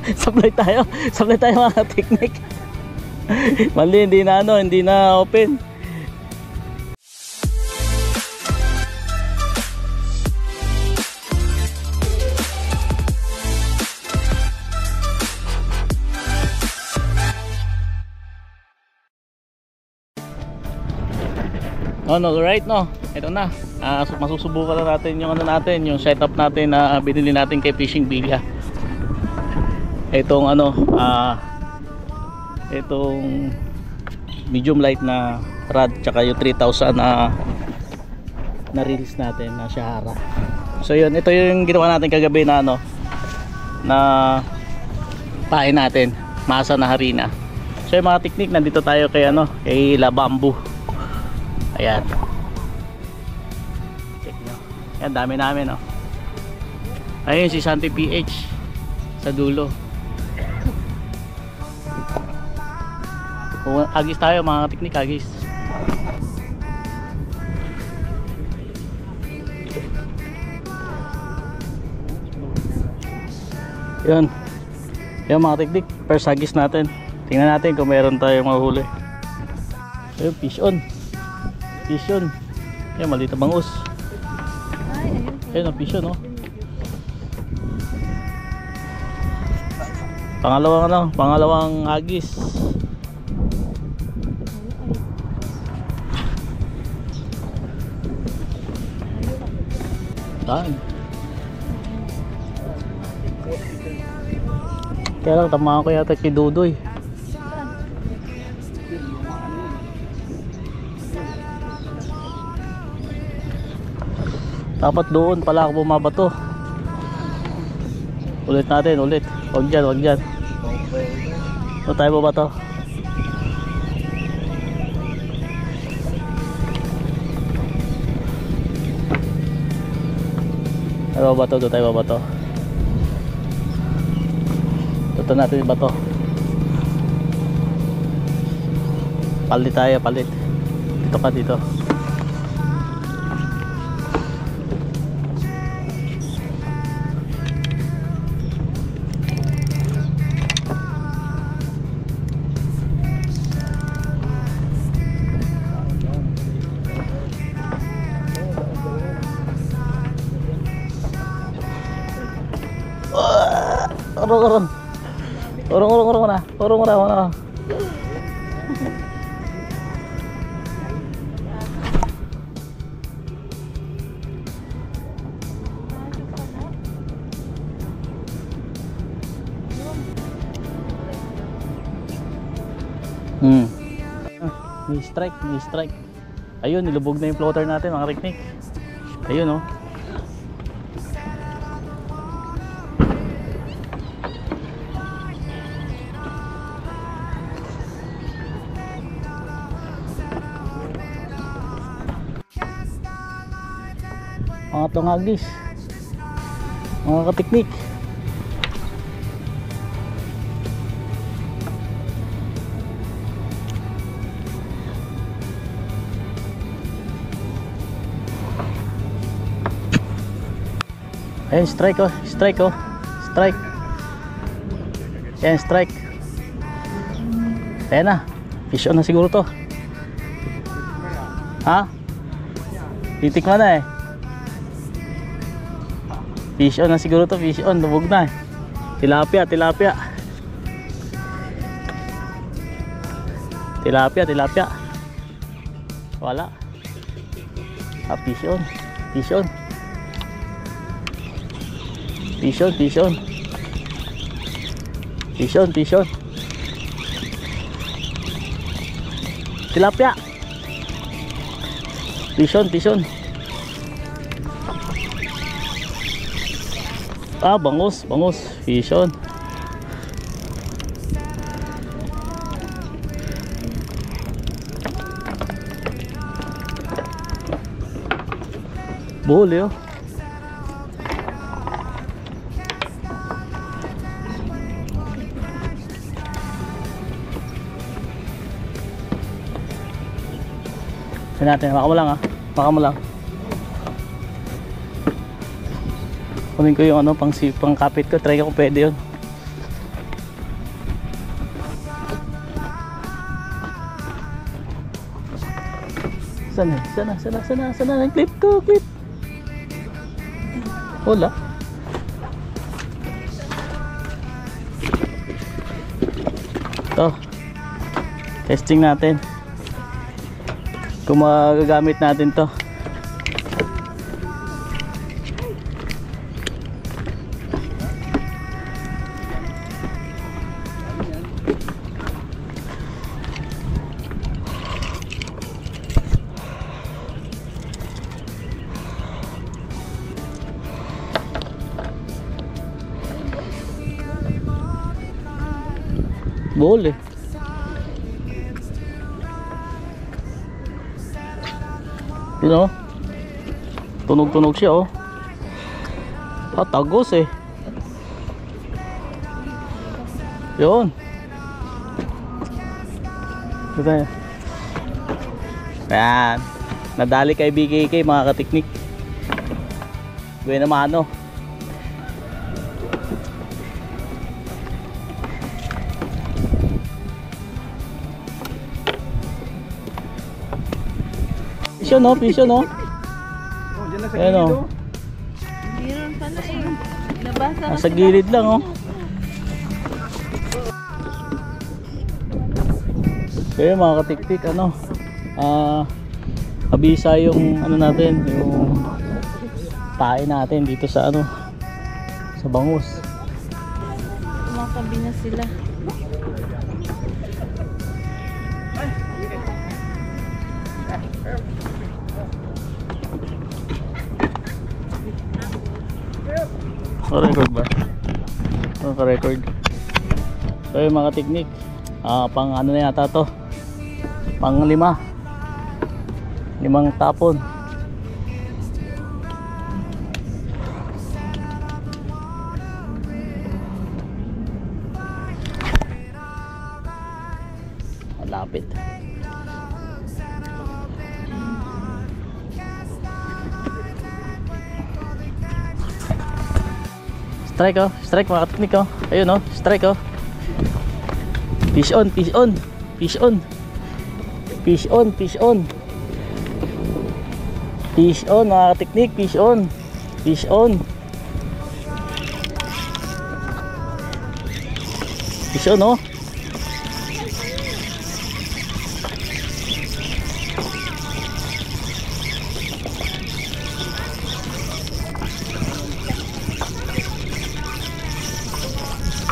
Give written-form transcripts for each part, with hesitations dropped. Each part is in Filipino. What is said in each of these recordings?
Sablay tayo mga technique. Mali, hindi na ano, hindi na open. No, right, no. Ito na. Masusubukan na natin yung ano natin, yung setup natin na binili natin kay Fishing Villa. Itong ano, itong medium light na rod tsaka yung 3000 na release natin na Shahara. So yun, ito yung ginawa natin kagabi na ano, na pain natin, masa na harina. So yung mga technique, nandito tayo kay ano, kay La Bamboo. Ayan. Check nyo. Ayan, dami namin, no. Ayun si Santi PH sa dulo. Agis tayo mga teknik, agis. Yun. Yan mga teknik, first agis natin. Tingnan natin kung meron tayong mahuli. Ayun, fish on. Fish on. Yan, maliit na bangus. Ayun ang fish on, no. Pangalawang agis. Daan. Kaya lang tamaan ko yata kay Dudoy. Dapat doon pala ako bumabato. Ulit natin, ulit. Huwag dyan. Doon tayo bumabato. Doon tayo babato. Tuto natin yung bato. Palit tayo, palit. Dito ka, dito. Urong na. May strike. Ayun, nilubog na yung floater natin mga teknik. Ayun, oh. Mga tongagis, mga kateknik. Ayan, strike. Ayan, strike. Ayan na, fish on na siguro to. Ha? Titikman na eh. Fish on na siguro to, fish on, lubog na. Tilapia. Tilapia. Wala. Fish on. Tilapia. Fish on. Bangus, fish on. Boleh, oh. Natin, baka mo lang. Kunin ko yung ano, pang kapit ko, try ko kung pwede yun. Sana, sana, sana, sana, sana. Clip ko, clip. Wala. Ito. Testing natin. Kung magagamit natin to. Boleh. Yun oh. Tunog-tunog siya oh. Ah, tagos eh. Yun. Ito tayo. Ayan. Nadali kay BKK mga katiknik. Buena mano. Pisyo no, pisyo no. Ayan o. Meron pala eh. Nabasa Nasa gilid lang oh. Kaya mga katiktik ano, abisa yung ano natin, yung tae natin dito sa ano, sa bangus. Kumakabi na sila. Record ba? Record. So yung mga teknik, pang ano na yata to, pang 5 tapon. Malapit. Strike oh, strike mga teknik oh. Ayun oh, strike oh. Fish on, fish on, fish on. Fish on, fish on. Fish on mga teknik, fish on. Fish on. Fish on oh.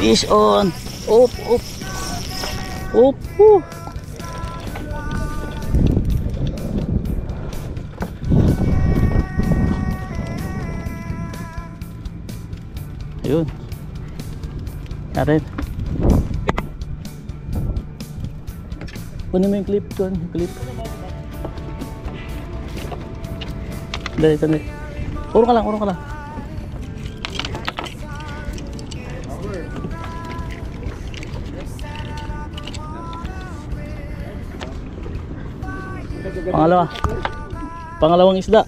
Fish on. Up, up. Up, Ayun. Natin. Kunin mo yung clip doon, clip. Dali, dali. Urong ka lang, urong ka lang. Pangalawang isda.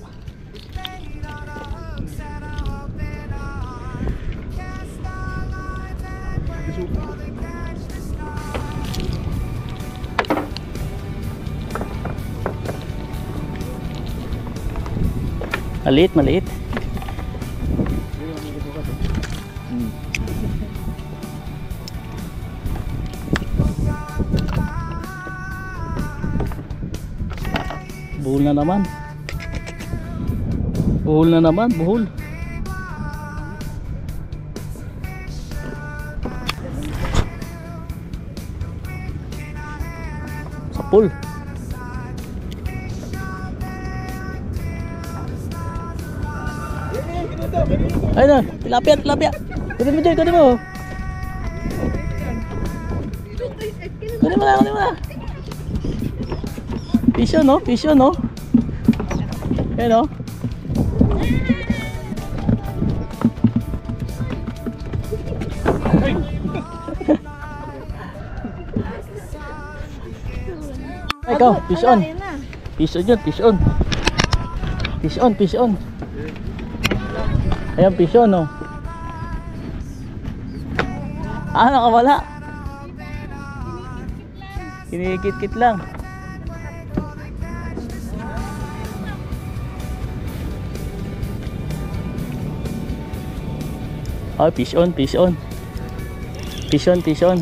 Maliit, maliit. Buhol na naman. Buhol na naman, buhol. Sapul. Ayun na, tilapia, tilapia. Kunin mo dyan, kunin mo. Kunin mo na, kunin mo na. Fish on, no? Fish on, no? Ayan, no? Ikaw, fish on. Fish on yun, fish on. Fish on, fish on. Ayan, fish on, no? Ah, nakawala. Kinikit-kit lang. Oh, fish on, fish on. Fish on, fish on.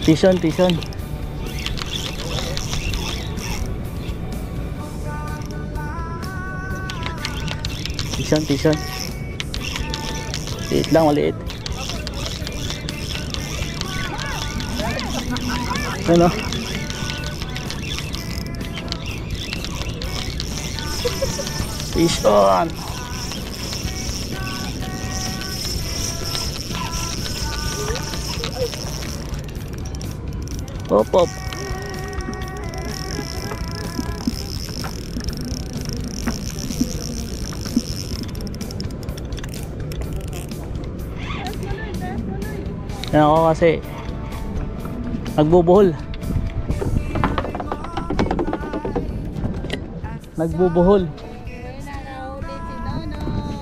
Fish on, fish on. Fish on, fish on. Liit lang, maliit. Ano? Fish on. Pop, pop. Yan ako kasi nagbubuhol. Nagbubuhol.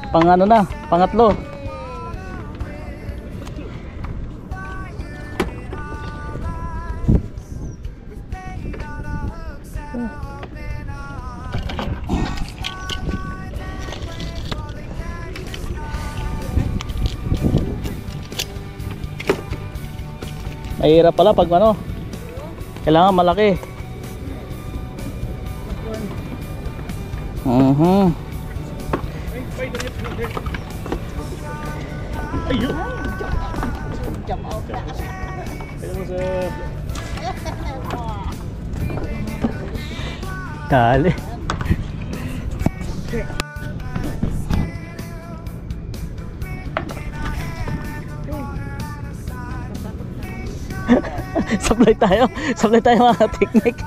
Pang ano na, pangatlo. Mahirap pala pag ano, kailangan malaki. Dali. Supply tayo mga technique.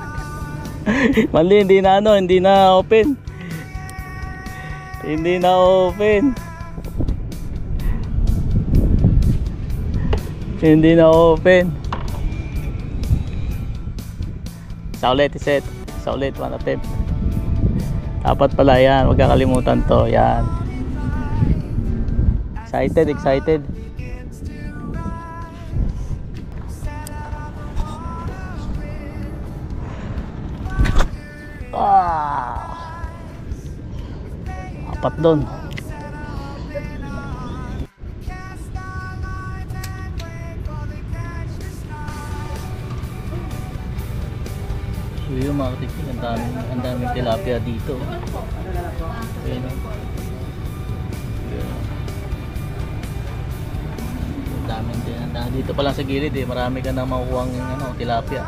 Mali, hindi na ano, hindi na open. Hindi na open. Hindi na open. Isa ulit, iset. Isa ulit, one attempt. Dapat pala yan, huwag kakalimutan to. Yan. Excited, excited. Apat doon. So yung mga katiktik, ang daming tilapia dito. Ayan. Ang daming din. Dito pa lang sa gilid eh, marami ka na makukuha ng ano, tilapia.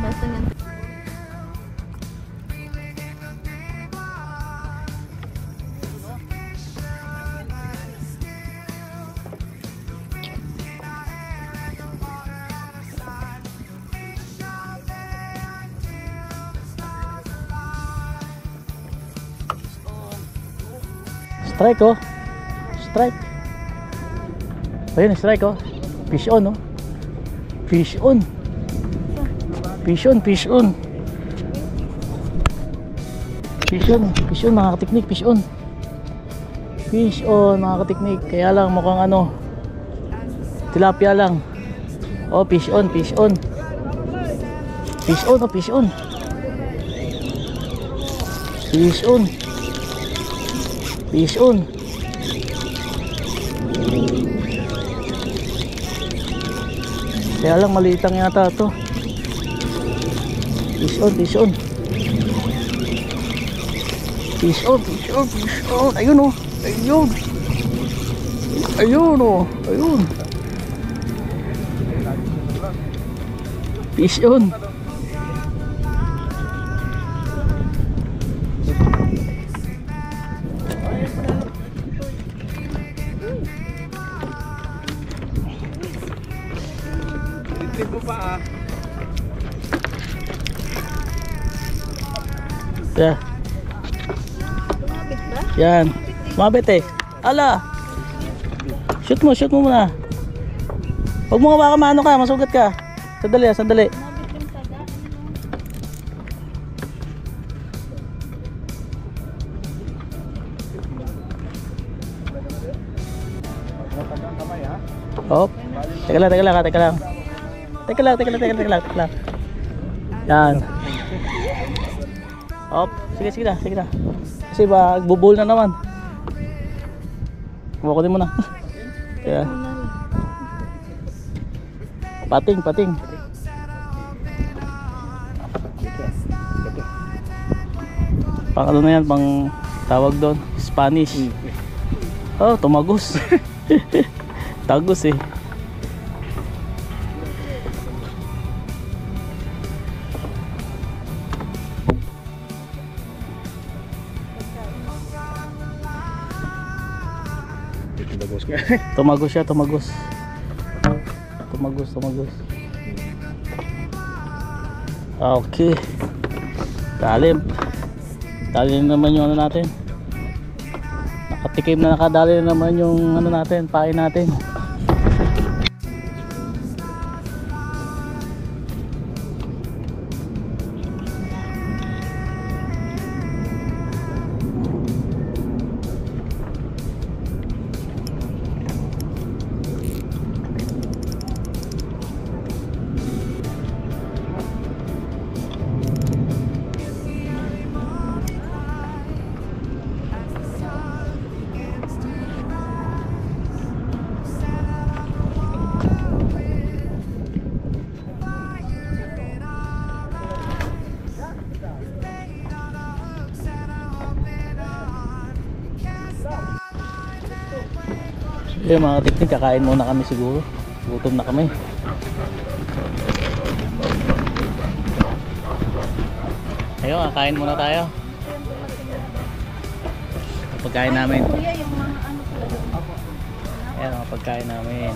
Basta nga. Strike oh. Strike. Ayun, strike oh. Fish on oh. Fish on. Fish on, fish on. Fish on, fish on mga katiknik, fish on. Fish on mga katiknik. Kaya lang mukhang ano, tilapia lang. Oh, fish on, fish on. Fish on, oh, fish on. Fish on. Fish on. Kaya lang maliit lang yata to. Fish on, fish on. Fish on, fish on, fish on. Ayun oh. Ayun. Ayun oh. Ayun. Fish on. Yeah. Yan. Mabit eh. Ala. Shoot mo muna. Huwag mo nga baka maano ka, masugat ka. Sandali, sandali. Hop. Teka lang. Yan. Hop. Sige na. kasi magbubuhol na naman. Kukunin mo na. Kaya pating. Pang ano na yan, pang tawag doon, Spanish. Oh, tumagos. Tagos eh. Tumagos siya, tumagos. Okay. Dali naman yung ano natin. Nakatikim na, nakadali na naman yung ano natin, pain natin. Yung mga teknik, kakain muna kami siguro. Gutom na kami. Ayun, kakain muna tayo. Pagkain namin. Ayan ang pagkain namin.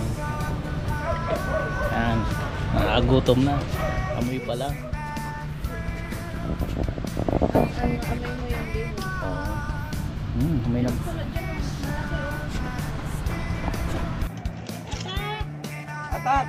Ayan, nakakagutom na. Amoy pa lang. Amoy mo yung baby. Amoy na. Atat!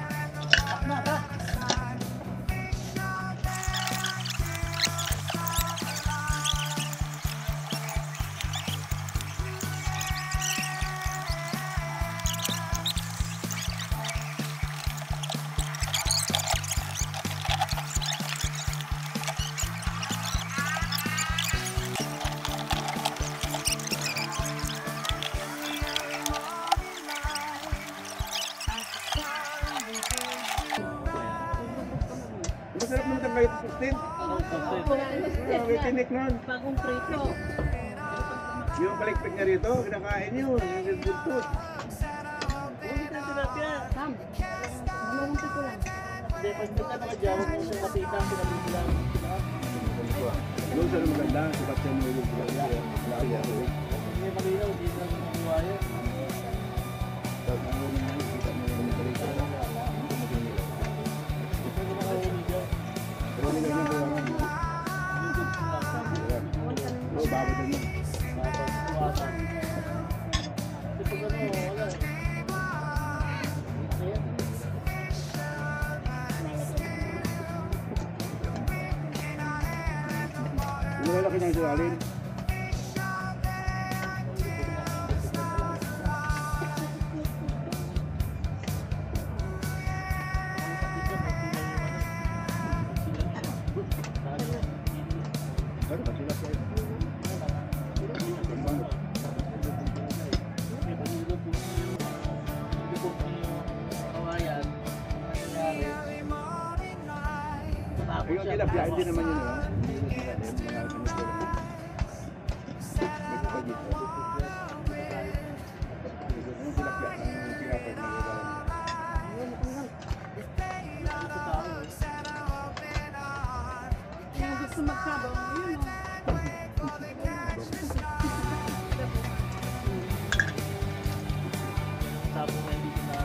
Masarap naman ang kahit 15. May tinik nun. Bagong prito. Yung palikpik niya rito, kinakain yun. Yung buntot. Hindi ka tilapia. Sam, dalawang pito lang. Hindi, pag nagkakadjawag mo sa kapitan, pinabili lang. Doon sa maganda, sikat siya mo yung tilapia. Hindi makilaw, hindi lang makiwayo. Tapos ang ulo niya, kita mo yung palikpik. Pero nilagyan ko lang ang oo, babad din yun. Yung malalaki niyang sulalin. Ano ba sila sa yung tilapia, hindi naman yun, ha? Hindi naman natin, mga ano ko lang. Medyo pa dito. Yung tilapia, ang tinapay na gagawin. Yung gusto magsabaw, yun o. Tapos na hindi na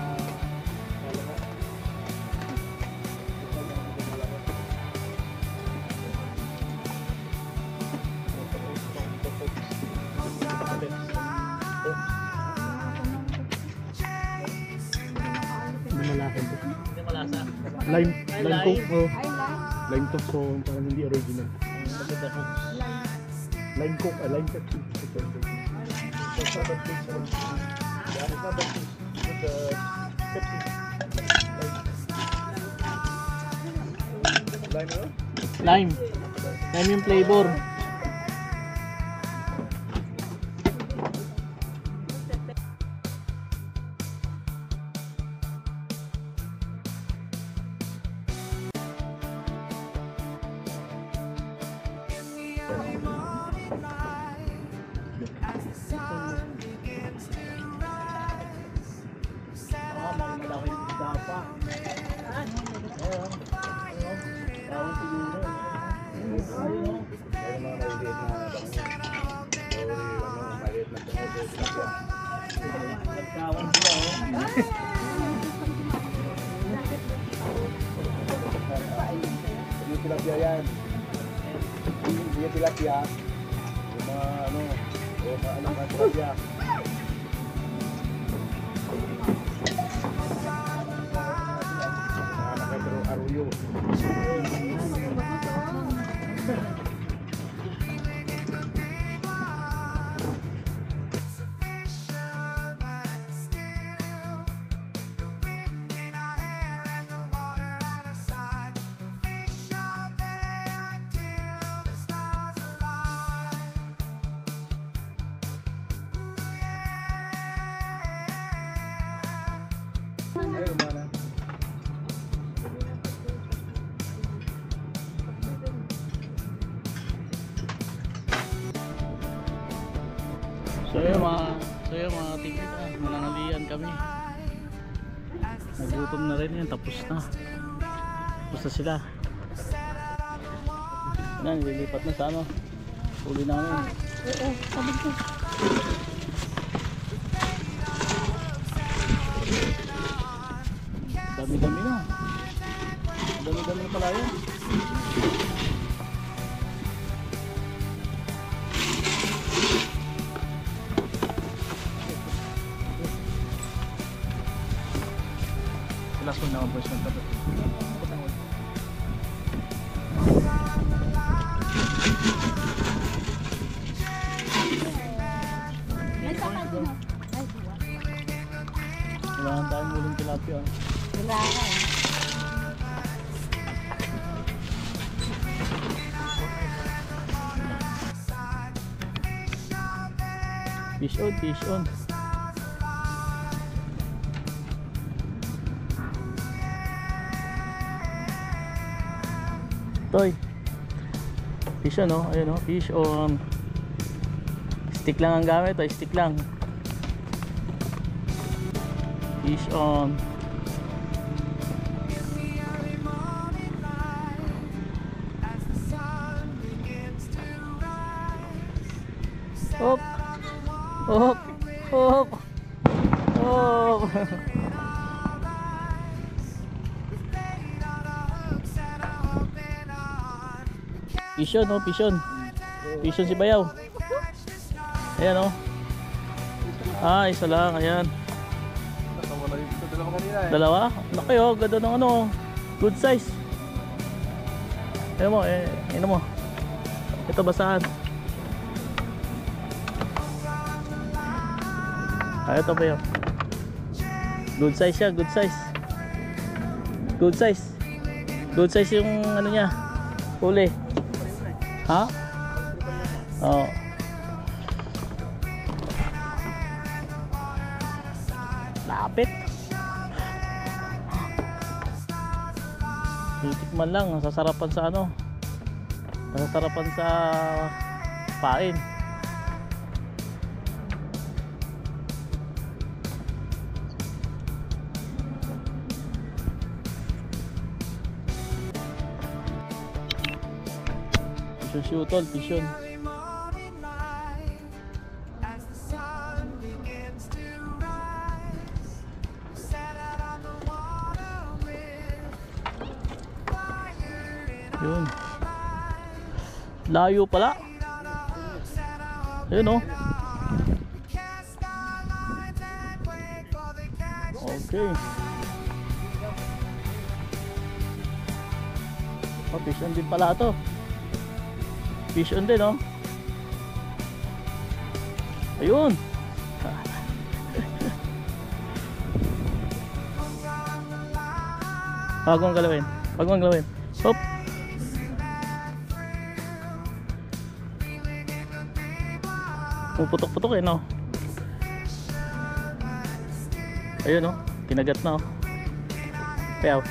hindi malasa. Lime coke, oh. Ay, lang. Lime coke, so parang hindi original. Lime coke, lime Pepsi. It's not that taste, yeah, it's not that taste. But Pepsi. Lime, no? Lime yung flavor. May malaking isda pa. Ayun. Tawag siguro. Ayun. Meron mga maliit na maliit na tilapia. Nagkawan sila, Hindi tilapia yan. Hindi tilapia. Yung mga mga tilapia. Mga nakatero-aruyo. Ayun, mana. So yun mga tingin, manangalian kami. Nagutom na rin yan, tapos na. Tapos na sila. Yan, lilipat na sa ano. Huli namin. Oo, sabi ko. Dami-dami na. Dami-dami na pala yun. Last one na ang version tabi. Ay, saka din. Ay, buwan. Kailangan tayong muling tilapia. Wala ka eh. Fish on, fish on. Toy. Fish on, oh. Ayun, oh. Fish on. Stick lang ang gamit, oh. Stick lang. Fish on. Hop. Hop. Hop. Hop. Pishon, oh, pishon. Pishon si Bayaw. Ayan, oh. Ah, isa lang, ayan. Nakawala yung dalawa kanina eh. Dalawa? Laki, oh, ganda ng ano. Good size. Ayan mo, ano mo. Ito basahan. Ah, ito ba yun? Good size siya, good size. Good size. Good size yung ano niya. Huli. Ha? Oo. Lapit. Titikman lang, sasarapan sa ano. Sasarapan sa pain. Pisyon tol, pisyon. Yun. Layo pala. Yun, oh. Okay. Oh, pisyon din pala to. Fish on din, oh. Ayun. Wag mong galawin. Wag mong galawin. Hop. Puputok-putok eh, no. Ayun, oh. Kinagat na, oh. Payaw.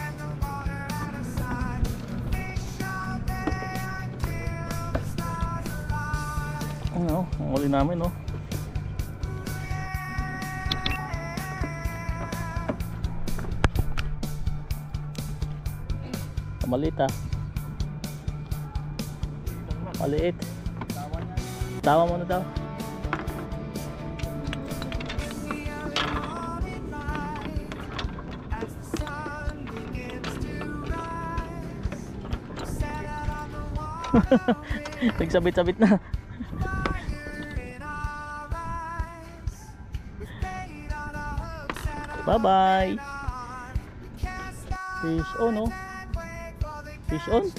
Ano, ang huli namin, no? Maliit, ah. Maliit. Tawa mo na daw. Nagsabit-sabit na. Bye-bye. Fish on, oh. Fish on.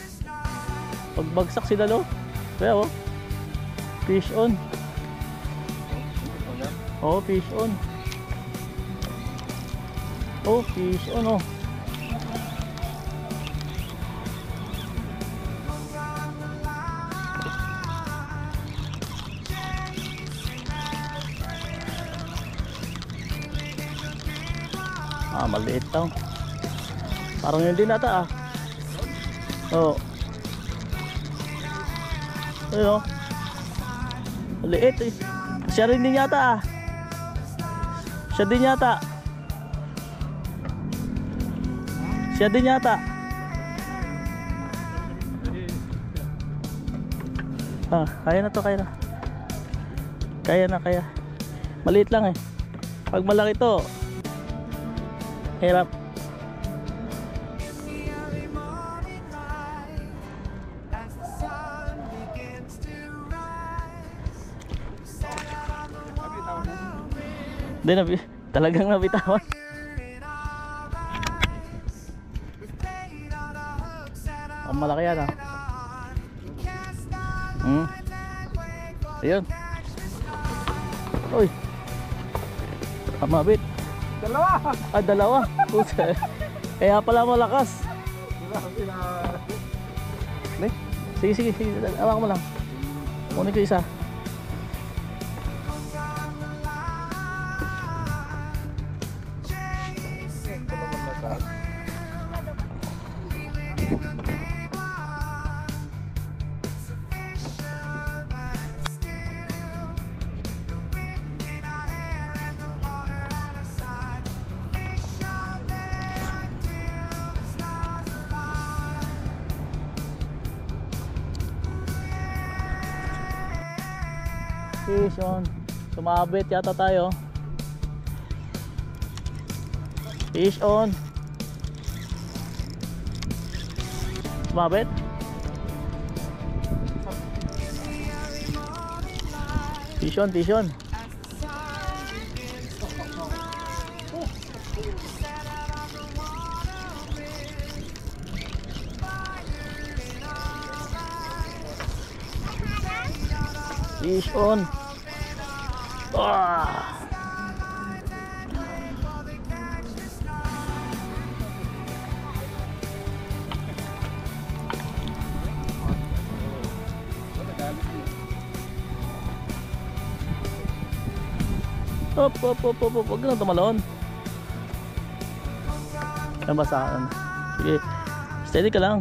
Pagbagsak sila, lo. Kaya, oh. Fish on. Oh, fish on. Oh, fish on, oh. Ah, maliit daw. Parang hindi nata, ah. Oh. Ayun, oh. Maliit, eh. Siya rin din yata, ah. Siya din yata. Siya din yata. Ah, kaya na to, kaya na. Kaya na, kaya. Maliit lang, eh. Pag malaki to, hirap. Hindi, talagang nabitawan. Ang malaki yan, ah. Ayun. Uy. Mabit. Dalawa! Ah, dalawa. Kaya pala malakas. Sige, sige, sige. Awak mo lang. Kunin ko isa. Fish on. Sumabit yata tayo. Fish on. Sumabit. Fish on, fish on. Fish on. Ah. Op, op, op, op, op. Huwag na tumalon. Nabasahan. Sige. Steady ka lang.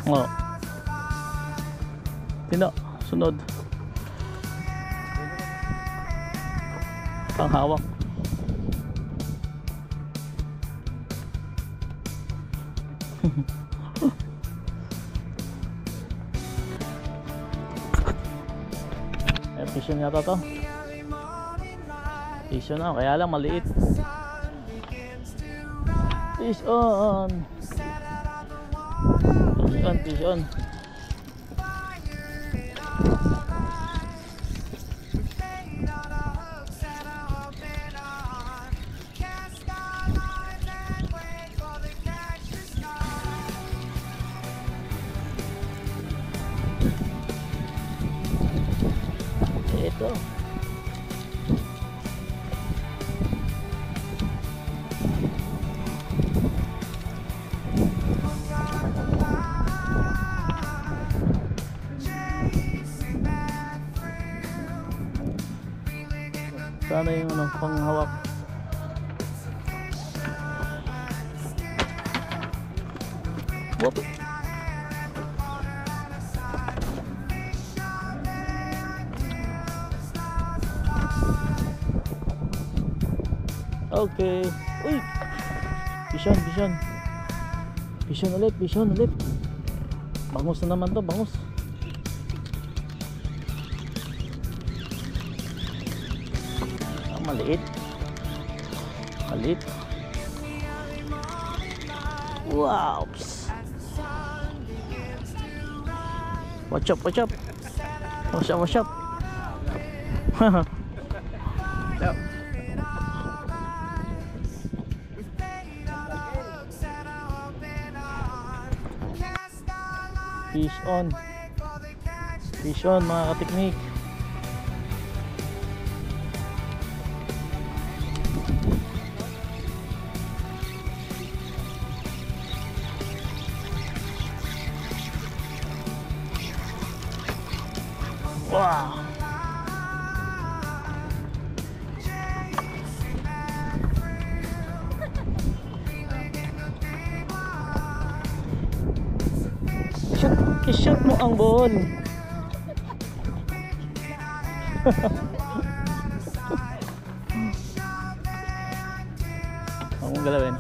Oh. Tino, sunod. Panghawak. Fish on yata to. Fish on na, kaya lang maliit. Fish on. Fish on, fish on. Ito. Sana yung ano, panghawak. Whoop. Okay. Uy! Bison, bison. Bison ulit, bison ulit. Bangus na naman to, bangus. Ah, maliit. Maliit. Wow! Watch up, watch up. Watch up, watch up. Fish on. Fish on mga kateknik. Wow. I-shoot mo ang ball. Huwag mong galawin.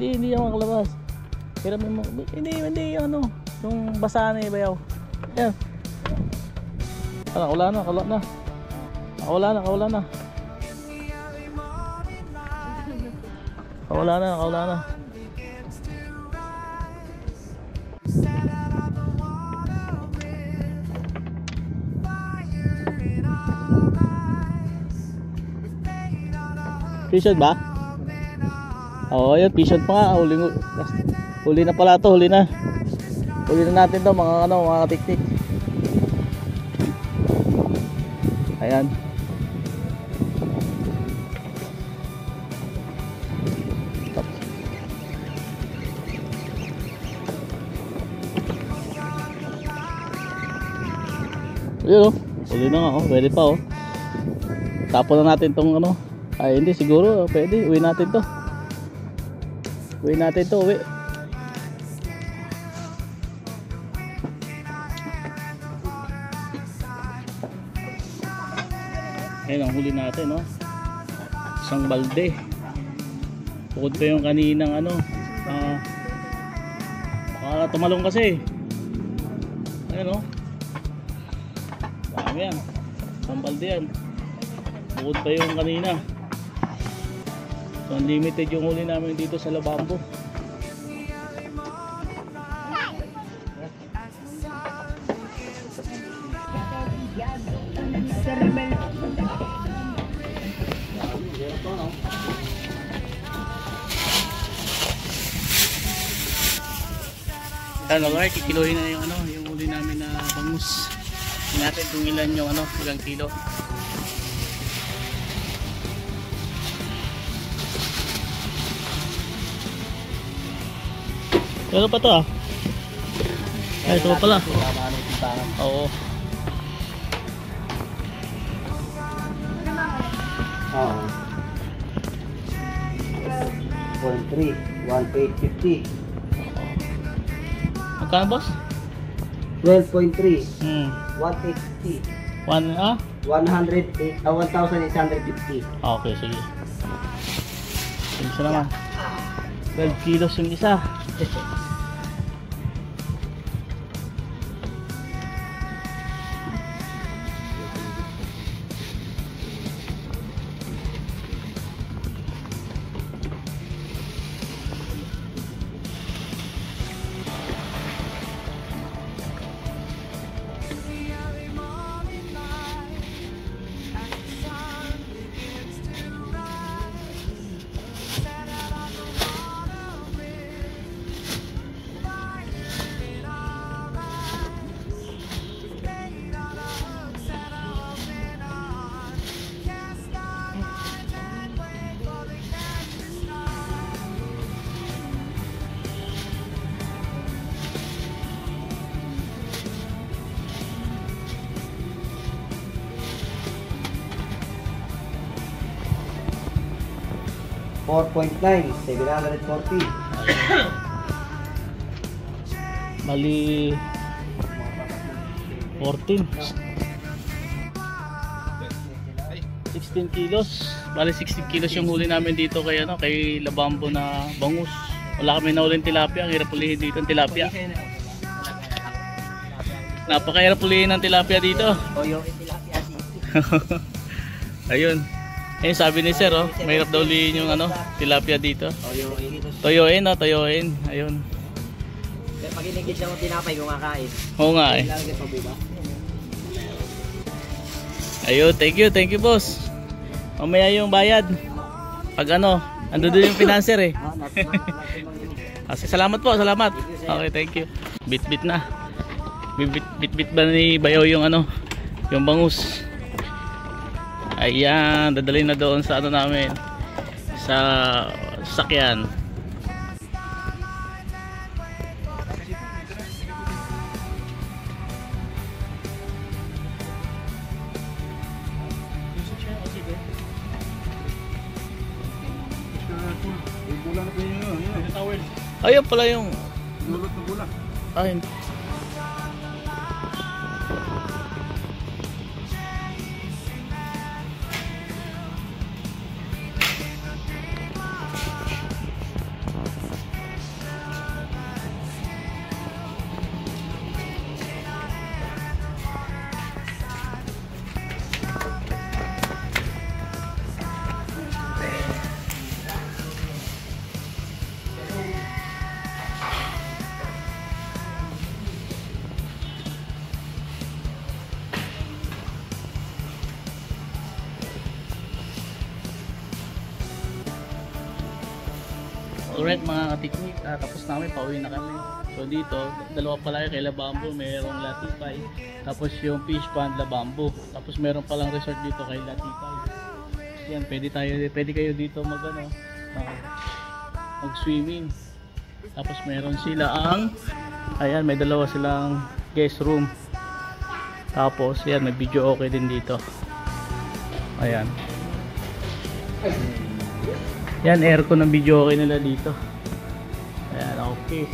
Hindi ako makalabas. Hiramin mo. Hindi yung ano, yung basa na ibayaw. Ayan. Wala na. Kawala na. Fishon ba? Oo, yun, fishon pa nga. Huli na pala to, huli na natin to mga teknik. Ayan. Ayun oh, huli na nga oh, pwede pa oh. Tapon na natin tong ano. Ay hindi, siguro pwede, uwi natin to. Uwi. Ayun ang huli natin no. Isang balde. Bukod pa yung kaninang ano, baka tumalong kasi. Ayun oh. Dami yan. Isang balde yan. Bukod pa yung kanina. So unlimited yung huli namin dito sa Labambo. Ano guys, kikilohin na yung ano, yung huli namin na bangus. Tingnan natin kung ilan yung ano, ilang kilo. Ano pa to ah? Ay, ito pa pala. Oo. Oh. 1.3, 1.850. Magkano boss? 12.3, 1.850. 1,850. Okay, sige. Isa naman. 12 kilos yung isa. 4.9, 740. Bali 14. 16 kilos. Bali 16 kilos yung huli namin dito kay ano, kay Labambo na bangus. Wala kami nahuling tilapia, ang hirap ulihin dito ang tilapia. Napakahirap ulihin ng tilapia dito. Toyo tilapia dito. Ayun. Eh sabi ni Sir, oh, mahirap daw ulihin yung ano, tilapia dito. Toyo ini. Toyoin, oh, toyoin. Ayun. Pag inigit lang ng tinapay kumakain. Oo nga eh. Lalagay pa buba. Ayun, thank you boss. Mamaya yung bayad. Pag ano, ando doon yung financer eh. Salamat po, salamat. Okay, thank you. Bit-bit na. Bit-bit ba ni Bayaw yung ano, yung bangus. Ayan, dadalhin na doon sa ano namin, sa sasakyan. Bulan na po yun. Towel. Ayun pala yung Lulot na bulan. ayun. Alright mga katiknik, tapos namin, pauwi na kami. So dito, dalawa pala yung kay Labambo, mayroong Latipay. Tapos yung fish pond Labambo. Tapos meron palang resort dito kay Latipay. Yan, pwede kayo dito mag-swimming. Tapos meron sila ayan, may dalawa silang guest room. Tapos yan, may video okay din dito. Ayan. Yan, aircon ng video okay nila dito. Ayan, okay.